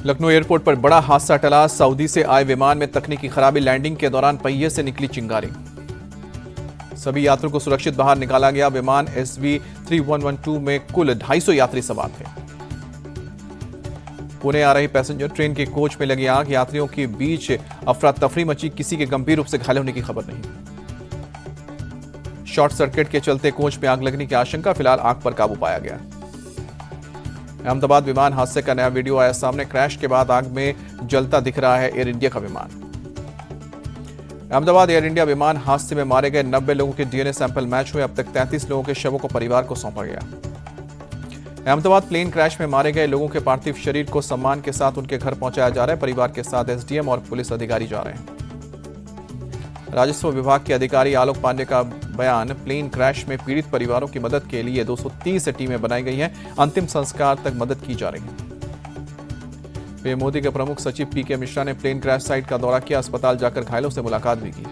Lucknow airport पर बड़ा हादसा टला। सऊदी से आए विमान में तकनीकी खराबी, लैंडिंग के दौरान पहिए से निकली चिंगारी। सभी यात्रियों को सुरक्षित बाहर निकाला गया। विमान SV 3112 में कुल 250 यात्री सवार थे। पुणे आ रही पैसेंजर ट्रेन के कोच में लगी आग, यात्रियों के बीच अफरा तफरी मची, किसी के गंभीर रूप से घायल होने की खबर नहीं। शॉर्ट सर्किट के चलते कोच में आग लगने की आशंका, फिलहाल आग पर काबू पाया गया। अहमदाबाद विमान हादसे का नया वीडियो आया सामने। क्रैश के बाद आग में जलता दिख रहा है एयर इंडिया का विमान। अहमदाबाद एयर इंडिया विमान हादसे में मारे गए 90 लोगों के DNA सैंपल मैच हुए। अब तक 33 लोगों के शवों को परिवार को सौंपा गया। अहमदाबाद प्लेन क्रैश में मारे गए लोगों के पार्थिव शरीर को सम्मान के साथ उनके घर पहुंचाया जा रहा है। परिवार के साथ SDM और पुलिस अधिकारी जा रहे हैं। राजस्व विभाग के अधिकारी आलोक पांडे का बयान, प्लेन क्रैश में पीड़ित परिवारों की मदद के लिए 230 टीमें बनाई गई हैं। अंतिम संस्कार तक मदद की जा रही है। पीएम मोदी के प्रमुख सचिव PK मिश्रा ने प्लेन क्रैश साइट का दौरा किया। अस्पताल जाकर घायलों से मुलाकात भी की।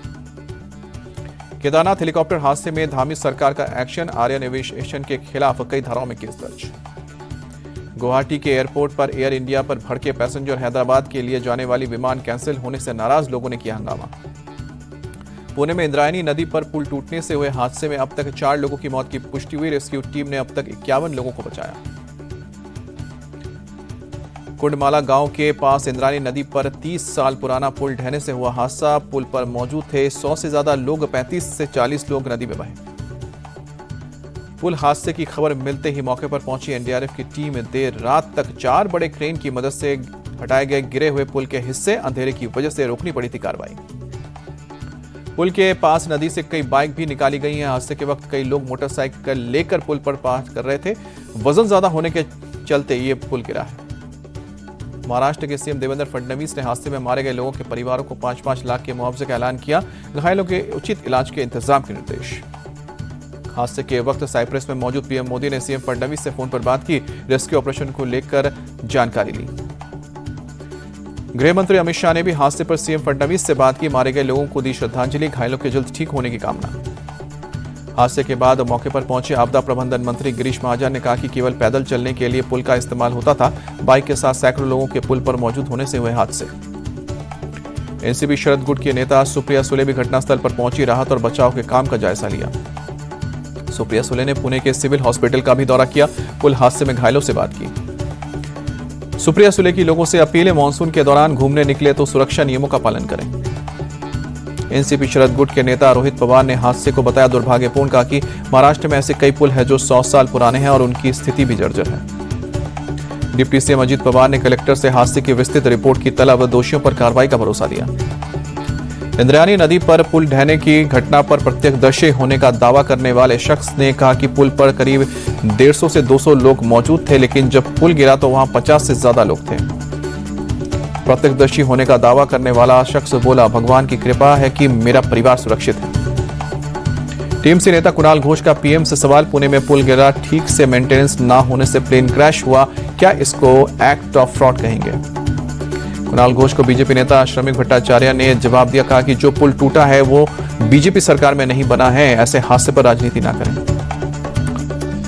केदारनाथ हेलीकॉप्टर हादसे में धामी सरकार का एक्शन, आर्यन एविएशन के खिलाफ कई धाराओं में केस दर्ज। गुवाहाटी के एयरपोर्ट पर एयर इंडिया पर भड़के पैसेंजर, हैदराबाद के लिए जाने वाली विमान कैंसिल होने से नाराज लोगों ने किया हंगामा। पुणे में इंद्रायणी नदी पर पुल टूटने से हुए हादसे में अब तक 4 लोगों की मौत की पुष्टि हुई। रेस्क्यू टीम ने अब तक 51 लोगों को बचाया। कुंडमाला गांव के पास इंद्रायणी नदी पर 30 साल पुराना पुल ढहने से हुआ हादसा। पुल पर मौजूद थे 100 से ज्यादा लोग, 35 से 40 लोग नदी में बहे। पुल हादसे की खबर मिलते ही मौके पर पहुंची NDRF की टीम। देर रात तक 4 बड़े क्रेन की मदद से हटाए गए गिरे हुए पुल के हिस्से। अंधेरे की वजह से रोकनी पड़ी थी कार्रवाई। पुल के पास नदी से कई बाइक भी निकाली गई हैं। हादसे के वक्त कई लोग मोटरसाइकिल लेकर पुल पर पार कर रहे थे। वजन ज्यादा होने के चलते ये पुल गिरा है। महाराष्ट्र के CM देवेंद्र फडणवीस ने हादसे में मारे गए लोगों के परिवारों को 5-5 लाख के मुआवजे का ऐलान किया। घायलों के उचित इलाज के इंतजाम के निर्देश। हादसे के वक्त साइप्रस में मौजूद PM मोदी ने CM फडणवीस से फोन पर बात की। रेस्क्यू ऑपरेशन को लेकर जानकारी ली। गृह मंत्री अमित शाह ने भी हादसे पर CM फडणवीस से बात की। मारे गए लोगों को दी श्रद्धांजलि, घायलों के जल्द ठीक होने की कामना। हादसे के बाद मौके पर पहुंचे आपदा प्रबंधन मंत्री गिरीश महाजन ने कहा कि केवल पैदल चलने के लिए पुल का इस्तेमाल होता था। बाइक के साथ सैकड़ों लोगों के पुल पर मौजूद होने से हुए हादसे। एनसीपी शरद गुट की नेता सुप्रिया सुले भी घटनास्थल पर पहुंची, राहत और बचाव के काम का जायजा लिया। सुप्रिया सुले ने पुणे के सिविल हॉस्पिटल का भी दौरा किया। पुल हादसे में घायलों से बात की। सुप्रिया सुले की लोगों से अपील है, मानसून के दौरान घूमने निकले तो सुरक्षा नियमों का पालन करें। एनसीपी शरद गुट के नेता रोहित पवार ने हादसे को बताया दुर्भाग्यपूर्ण, कहा कि महाराष्ट्र में ऐसे कई पुल हैं जो 100 साल पुराने हैं और उनकी स्थिति भी जर्जर है। डिप्टी सीएम अजित पवार ने कलेक्टर से हादसे की विस्तृत रिपोर्ट की तलब, दोषियों पर कार्रवाई का भरोसा दिया। इंद्रायणी नदी पर पुल ढहने की घटना पर प्रत्यक्षदर्शी होने का दावा करने वाले शख्स ने कहा कि पुल पर करीब 150 से 200 लोग मौजूद थे, लेकिन जब पुल गिरा तो वहां 50 से ज्यादा लोग थे। प्रत्यक्षदर्शी होने का दावा करने वाला शख्स बोला, भगवान की कृपा है कि मेरा परिवार सुरक्षित है। टीएमसी नेता कुणाल घोष का PM से सवाल, पुणे में पुल गिरा, ठीक से मेंटेनेंस ना होने से प्लेन क्रैश हुआ, क्या इसको एक्ट ऑफ फ्रॉड कहेंगे? कुणाल घोष को बीजेपी नेता श्रमिक भट्टाचार्य ने जवाब दिया, कहा कि जो पुल टूटा है वो बीजेपी सरकार में नहीं बना है, ऐसे हादसे पर राजनीति ना करें।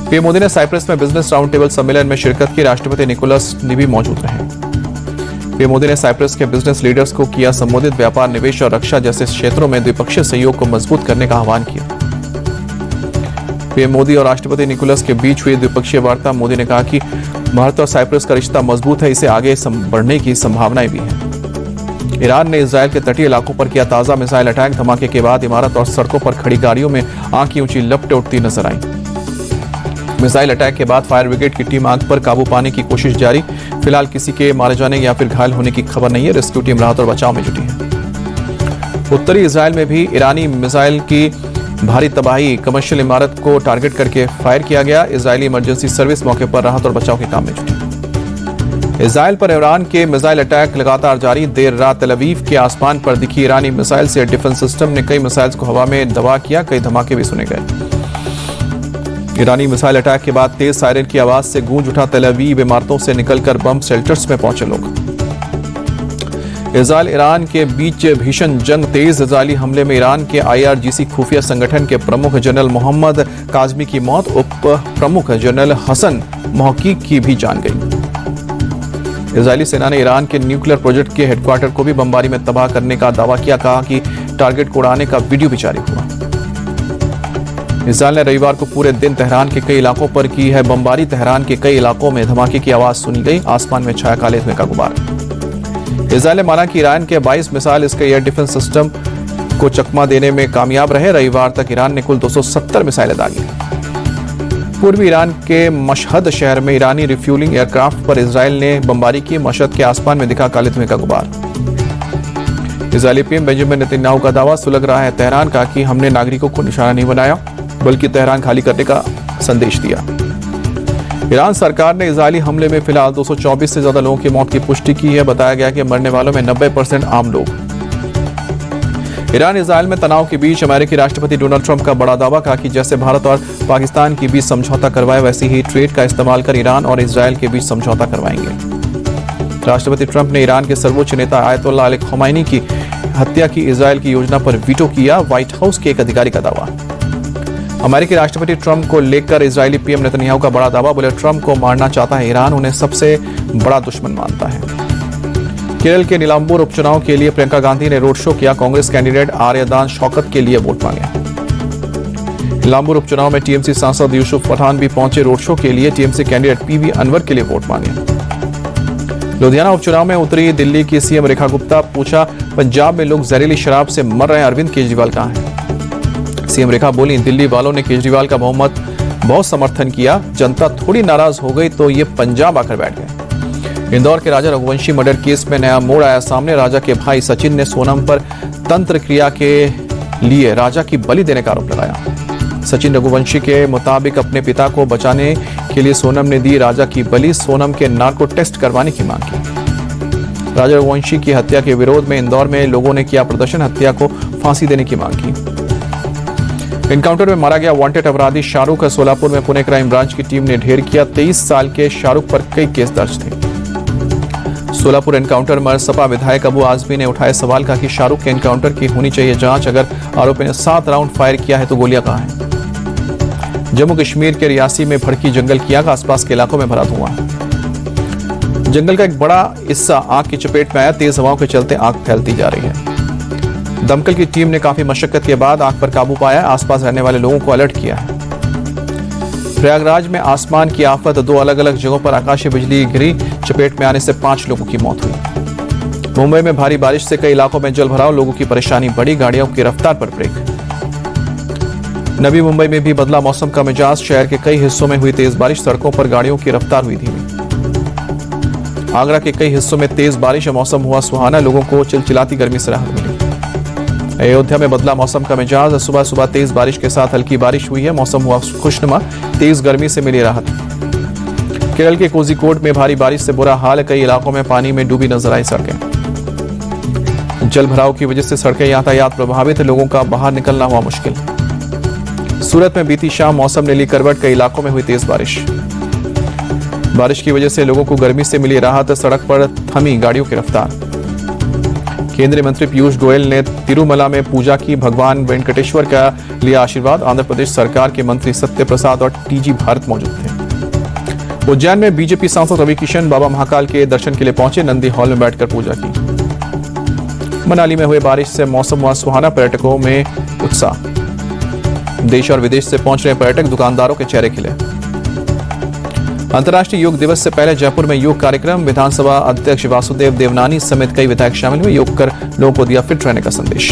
पीएम मोदी ने साइप्रस में बिजनेस राउंड टेबल सम्मेलन में शिरकत की। राष्ट्रपति निकोलस ने भी मौजूद रहे। पीएम मोदी ने साइप्रस के बिजनेस लीडर्स को किया संबोधित। व्यापार, निवेश और रक्षा जैसे क्षेत्रों में द्विपक्षीय सहयोग को मजबूत करने का आह्वान किया। पीएम मोदी और राष्ट्रपति निकोलस के बीच हुई द्विपक्षीय वार्ता। मोदी ने कहा कि भारत और साइप्रस का रिश्ता मजबूत है, इसे आगे बढ़ने की संभावनाएं भी हैं। ईरान ने इजरायल के तटीय इलाकों पर किया ताजा मिसाइल अटैक। धमाके के बाद इमारत और सड़कों पर खड़ी गाड़ियों में आग की ऊंची लपटें उठती नजर आई। मिसाइल अटैक के बाद फायर ब्रिगेड की टीम आग पर काबू पाने की कोशिश जारी। फिलहाल किसी के मारे जाने या फिर घायल होने की खबर नहीं है। रेस्क्यू टीम राहत और बचाव में जुटी है। उत्तरी इजरायल में भी ईरानी मिसाइल की भारी तबाही, कमर्शियल इमारत को टारगेट करके फायर किया गया। इजरायली इमरजेंसी सर्विस मौके पर राहत और बचाव के काम में जुटी। इजरायल पर ईरान के मिसाइल अटैक लगातार जारी। देर रात तेल अवीव के आसमान पर दिखी ईरानी मिसाइल से डिफेंस सिस्टम ने कई मिसाइल्स को हवा में दबा किया। कई धमाके भी सुने गए। ईरानी मिसाइल अटैक के बाद तेज सायरन की आवाज से गूंज उठा तेल अवीव। इमारतों से निकलकर बम शेल्टर्स में पहुंचे लोग। इजरायल ईरान के बीच भीषण जंग तेज। इजरायली हमले में ईरान के IRGC खुफिया संगठन के प्रमुख जनरल मोहम्मद काजमी की मौत, उप प्रमुख जनरल हसन मोहक्की की भी जान गई। इजरायली सेना ने ईरान के न्यूक्लियर प्रोजेक्ट के हेडक्वार्टर को भी बमबारी में तबाह करने का दावा किया। कहा कि टारगेट को उड़ाने का वीडियो भी जारी हुआ। इजरायल ने रविवार को पूरे दिन तेहरान के कई इलाकों पर की है बमबारी। तेहरान के कई इलाकों में धमाके की आवाज सुनी गई। आसमान में छाया काले धुएं का गुबार। इजरायल ने माना कि ईरान के 22 मिसाइल इसके एयर डिफेंस सिस्टम को चकमा देने में कामयाब रहे। रविवार तक ईरान ने कुल 270 मिसाइलें दागी। पूर्वी ईरान के मशहद शहर में ईरानी रिफ्यूलिंग एयरक्राफ्ट पर इजरायल ने बमबारी की। मशहद के आसमान में दिखा काले धुएं का गुबार। इजरायली पीएम बेंजामिन नेतन्याहू का दावा सुलग रहा है तेहरान का कि हमने नागरिकों को निशाना नहीं बनाया बल्कि तेहरान खाली करने का संदेश दिया। ईरान सरकार ने इजरायली हमले में फिलहाल 224 से ज्यादा लोगों की मौत की पुष्टि की है। बताया गया कि मरने वालों में 90% आम लोग। ईरान इजरायल में तनाव के बीच अमेरिकी राष्ट्रपति डोनाल्ड ट्रंप का बड़ा दावा। कहा कि जैसे भारत और पाकिस्तान के बीच समझौता करवाए वैसे ही ट्रेड का इस्तेमाल कर ईरान और इजरायल के बीच समझौता करवाएंगे। राष्ट्रपति ट्रंप ने ईरान के सर्वोच्च नेता आयतुल्लाह अली खमैनी की हत्या की इजरायल की योजना पर वीटो किया। व्हाइट हाउस के एक अधिकारी का दावा। अमेरिकी राष्ट्रपति ट्रंप को लेकर इजरायली पीएम नेतन्याहू का बड़ा दावा। बोले ट्रंप को मारना चाहता है ईरान, उन्हें सबसे बड़ा दुश्मन मानता है। केरल के नीलांबूर उपचुनाव के लिए प्रियंका गांधी ने रोड शो किया। कांग्रेस कैंडिडेट आर्यदान शौकत के लिए वोट मांगे। नीलांबूर उपचुनाव में टीएमसी सांसद यूसुफ पठान भी पहुंचे रोड शो के लिए। टीएमसी कैंडिडेट पीवी अनवर के लिए वोट मांगे। लुधियाना उपचुनाव में उतरी दिल्ली की सीएम रेखा गुप्ता। पूछा पंजाब में लोग जहरीली शराब से मर रहे हैं, अरविंद केजरीवाल कहां है? सीएम रेखा बोली दिल्ली वालों ने केजरीवाल का बहुत समर्थन किया। जनता थोड़ी नाराज हो गई तो ये पंजाब आकर बैठ गए। इंदौर के राजा रघुवंशी मर्डर केस में नया मोड़ आया सामने। राजा के भाई सचिन ने सोनम पर तंत्र क्रिया के लिए राजा की बलि देने का आरोप लगाया। सचिन रघुवंशी के मुताबिक अपने पिता को बचाने के लिए सोनम ने दी राजा की बलि। सोनम के नार्को टेस्ट करवाने की मांग की। राजा रघुवंशी की हत्या के विरोध में इंदौर में लोगों ने किया प्रदर्शन। हत्या को फांसी देने की मांग की। एनकाउंटर में मारा गया वांटेड अपराधी शाहरुख। सोलापुर में पुणे क्राइम ब्रांच की टीम ने ढेर किया। 23 साल के शाहरुख पर कई केस दर्ज थे। सोलापुर एनकाउंटर में सपा विधायक अबू आजमी ने उठाए सवाल। कहा कि शाहरुख के एनकाउंटर की होनी चाहिए जांच। अगर आरोपी ने 7 राउंड फायर किया है तो गोलियां कहां हैं? जम्मू कश्मीर के रियासी में भड़की जंगल की आग। आसपास के इलाकों में भरा धुआं। जंगल का एक बड़ा हिस्सा आग की चपेट में आया। तेज हवाओं के चलते आग फैलती जा रही है। दमकल की टीम ने काफी मशक्कत के बाद आग पर काबू पाया। आसपास रहने वाले लोगों को अलर्ट किया है। प्रयागराज में आसमान की आफत। 2 अलग अलग जगहों पर आकाशीय बिजली गिरी। चपेट में आने से 5 लोगों की मौत हुई। मुंबई में भारी बारिश से कई इलाकों में जल भराव। लोगों की परेशानी बढ़ी। गाड़ियों की रफ्तार पर ब्रेक। नवी मुंबई में भी बदला मौसम का मिजाज। शहर के कई हिस्सों में हुई तेज बारिश। सड़कों पर गाड़ियों की रफ्तार हुई धीमी। आगरा के कई हिस्सों में तेज बारिश। मौसम हुआ सुहाना। लोगों को चिलचिलाती गर्मी से राहत मिली। अयोध्या में बदला मौसम का मिजाज। सुबह सुबह तेज बारिश के साथ हल्की बारिश हुई है। मौसम हुआ खुशनुमा। तेज गर्मी से मिली राहत। केरल के कोझिकोड में भारी बारिश से बुरा हाल। कई इलाकों में पानी में डूबी नजर आई सड़कें। जल भराव की वजह से सड़कें यातायात प्रभावित। लोगों का बाहर निकलना हुआ मुश्किल। सूरत में बीती शाम मौसम ने ली करवट। कई इलाकों में हुई तेज बारिश। बारिश की वजह से लोगों को गर्मी से मिली राहत। सड़क पर थमी गाड़ियों की रफ्तार। केंद्रीय मंत्री पीयूष गोयल ने तिरुमला में पूजा की। भगवान वेंकटेश्वर का लिया आशीर्वाद। आंध्र प्रदेश सरकार के मंत्री सत्य प्रसाद और टीजी भारत मौजूद थे। उज्जैन में बीजेपी सांसद रवि किशन बाबा महाकाल के दर्शन के लिए पहुंचे। नंदी हॉल में बैठकर पूजा की। मनाली में हुए बारिश से मौसम हुआ सुहाना। पर्यटकों में उत्साह। देश और विदेश से पहुंच रहे पर्यटक। दुकानदारों के चेहरे खिले। अंतर्राष्ट्रीय योग दिवस से पहले जयपुर में योग कार्यक्रम। विधानसभा अध्यक्ष वासुदेव देवनानी समेत कई विधायक शामिल हुए। योग कर लोगों को दिया फिट रहने का संदेश।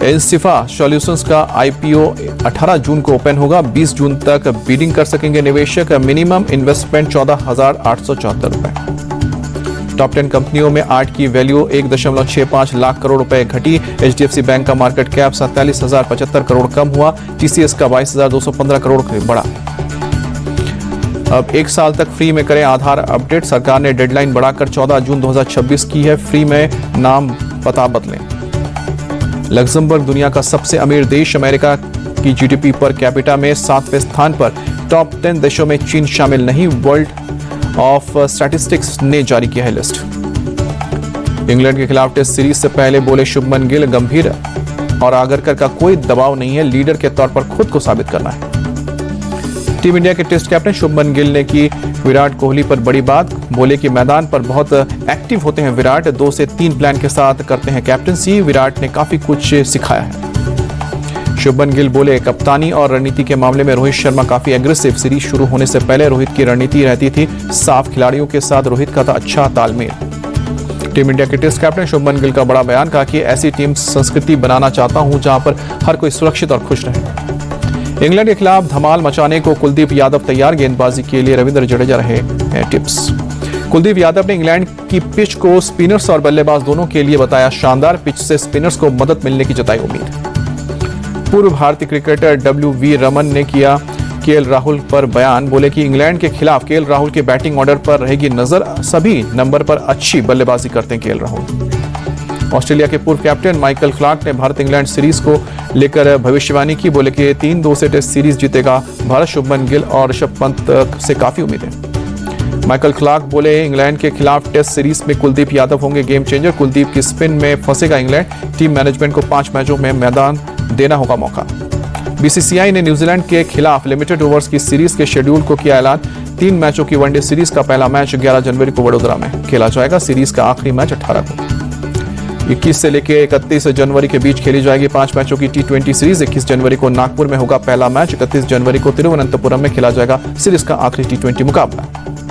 इंसिफा सॉल्यूशंस का आईपीओ 18 जून को ओपन होगा। 20 जून तक बीडिंग कर सकेंगे निवेशक। मिनिमम इन्वेस्टमेंट 14,874 रुपए। टॉप 10 कंपनियों में 8 की वैल्यू 1.65 लाख करोड़ रुपए घटी। एचडीएफसी बैंक का मार्केट कैप 47,075 करोड़ कम हुआ। टीसीएस का 22,215 करोड़ बढ़ा। अब 1 साल तक फ्री में करें आधार अपडेट। सरकार ने डेडलाइन बढ़ाकर 14 जून 2026 की है। फ्री में नाम पता बदलें। लग्जमबर्ग दुनिया का सबसे अमीर देश। अमेरिका की जीडीपी पर कैपिटा में 7वें स्थान पर। टॉप 10 देशों में चीन शामिल नहीं। वर्ल्ड ऑफ स्टैटिस्टिक्स ने जारी किया है लिस्ट। इंग्लैंड के खिलाफ टेस्ट सीरीज से पहले बोले शुभमन गिल, गंभीर और आगरकर का कोई दबाव नहीं है। लीडर के तौर पर खुद को साबित करना है। टीम इंडिया के टेस्ट कैप्टन शुभमन गिल ने की विराट कोहली पर बड़ी बात। बोले कि मैदान पर बहुत एक्टिव होते हैं विराट, 2 से 3 प्लान के साथ करते हैं कैप्टनसी। विराट ने काफी कुछ सिखाया है। शुभमन गिल बोले, कप्तानी और रणनीति के मामले में रोहित शर्मा काफी एग्रेसिव। सीरीज शुरू होने से पहले रोहित की रणनीति रहती थी साफ, खिलाड़ियों के साथ रोहित का था अच्छा तालमेल। टीम इंडिया के टेस्ट कैप्टन शुभमन गिल का बड़ा बयान, कहा कि ऐसी टीम संस्कृति बनाना चाहता हूं जहां पर हर कोई सुरक्षित और खुश रहे। इंग्लैंड के खिलाफ धमाल मचाने को कुलदीप यादव तैयार, गेंदबाजी के लिए रविंद्र जडेजा रहे हैं टिप्स। कुलदीप यादव ने इंग्लैंड की पिच को स्पिनर्स और बल्लेबाज दोनों के लिए बताया शानदार। पिच से स्पिनर्स को मदद मिलने की जताई उम्मीद। पूर्व भारतीय क्रिकेटर डब्ल्यू.वी. रमन ने किया केएल राहुल पर बयान। बोले कि इंग्लैंड के खिलाफ केएल राहुल के बैटिंग ऑर्डर पर रहेगी नजर, सभी नंबर पर अच्छी बल्लेबाजी करते हैं केएल राहुल। ऑस्ट्रेलिया के पूर्व कैप्टन माइकल क्लार्क ने भारत इंग्लैंड सीरीज को लेकर भविष्यवाणी की। बोले कि 3-2 से टेस्ट सीरीज जीतेगा भारत। शुभमन गिल और ऋषभ पंत से काफी उम्मीद है। माइकल क्लार्क बोले, इंग्लैंड के खिलाफ टेस्ट सीरीज में कुलदीप यादव होंगे गेम चेंजर। कुलदीप की स्पिन में फंसेगा इंग्लैंड। टीम मैनेजमेंट को 5 मैचों में मैदान देना होगा मौका। बीसीसीआई ने न्यूजीलैंड के खिलाफ लिमिटेड ओवर्स की सीरीज के शेड्यूल को किया ऐलान। 3 मैचों की वनडे सीरीज का पहला मैच 11 जनवरी को वडोदरा में खेला जाएगा। सीरीज का आखिरी मैच 18 को 21 से लेकर 31 जनवरी के बीच खेली जाएगी 5 मैचों की T20 सीरीज। 21 जनवरी को नागपुर में होगा पहला मैच। 31 जनवरी को तिरुवनंतपुरम में खेला जाएगा सीरीज का आखिरी T20 मुकाबला।